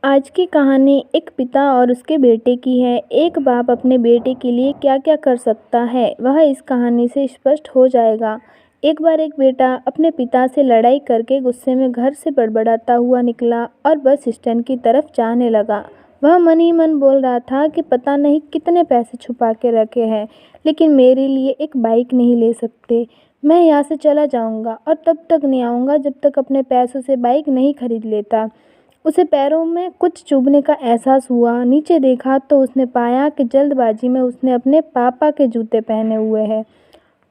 आज की कहानी एक पिता और उसके बेटे की है। एक बाप अपने बेटे के लिए क्या-क्या कर सकता है, वह इस कहानी से स्पष्ट हो जाएगा। एक बार एक बेटा अपने पिता से लड़ाई करके गुस्से में घर से बड़बड़ाता हुआ निकला और बस स्टैंड की तरफ जाने लगा। वह मन ही मन बोल रहा था कि पता नहीं कितने पैसे छुपा के रखे हैं, लेकिन मेरे लिए एक बाइक नहीं ले सकते। मैं यहाँ से चला जाऊँगा और तब तक नहीं आऊँगा जब तक अपने पैसों से बाइक नहीं खरीद लेता। उसे पैरों में कुछ चुभने का एहसास हुआ। नीचे देखा तो उसने पाया कि जल्दबाजी में उसने अपने पापा के जूते पहने हुए हैं।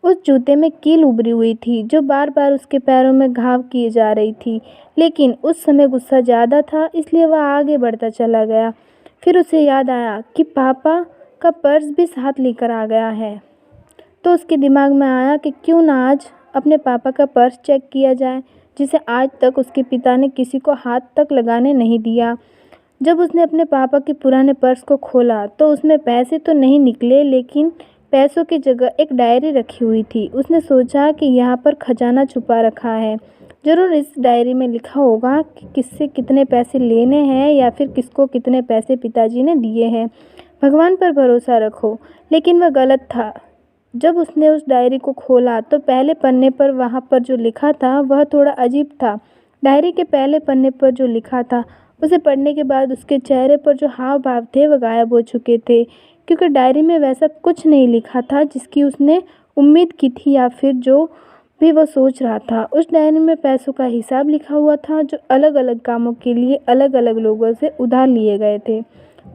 उस जूते में कील उभरी हुई थी जो बार-बार उसके पैरों में घाव किए जा रही थी। लेकिन उस समय गुस्सा ज़्यादा था, इसलिए वह आगे बढ़ता चला गया। फिर उसे याद आया कि पापा का पर्स भी साथ लेकर आ गया है। तो उसके दिमाग में आया कि क्यों ना आज अपने पापा का पर्स चेक किया जाए, जिसे आज तक उसके पिता ने किसी को हाथ तक लगाने नहीं दिया। जब उसने अपने पापा के पुराने पर्स को खोला तो उसमें पैसे तो नहीं निकले, लेकिन पैसों की जगह एक डायरी रखी हुई थी। उसने सोचा कि यहाँ पर खजाना छुपा रखा है। ज़रूर इस डायरी में लिखा होगा कि किससे कितने पैसे लेने हैं या फिर किसको कितने पैसे पिताजी ने दिए हैं। भगवान पर भरोसा रखो। लेकिन वह गलत था। जब उसने उस डायरी को खोला तो पहले पन्ने पर वहाँ पर जो लिखा था वह थोड़ा अजीब था। डायरी के पहले पन्ने पर जो लिखा था उसे पढ़ने के बाद उसके चेहरे पर जो हाव भाव थे वह गायब हो चुके थे, क्योंकि डायरी में वैसा कुछ नहीं लिखा था जिसकी उसने उम्मीद की थी या फिर जो भी वह सोच रहा था। उस डायरी में पैसों का हिसाब लिखा हुआ था जो अलग अलग कामों के लिए अलग अलग लोगों से उधार लिए गए थे।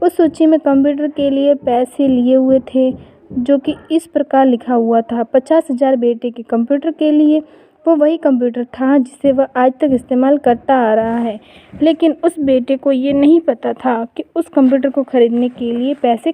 उस सूची में कंप्यूटर के लिए पैसे लिए हुए थे, जो कि इस प्रकार लिखा हुआ था 50,000 बेटे के कंप्यूटर के लिए। वो वही कंप्यूटर था जिसे वह आज तक इस्तेमाल करता आ रहा है, लेकिन उस बेटे को ये नहीं पता था कि उस कंप्यूटर को खरीदने के लिए पैसे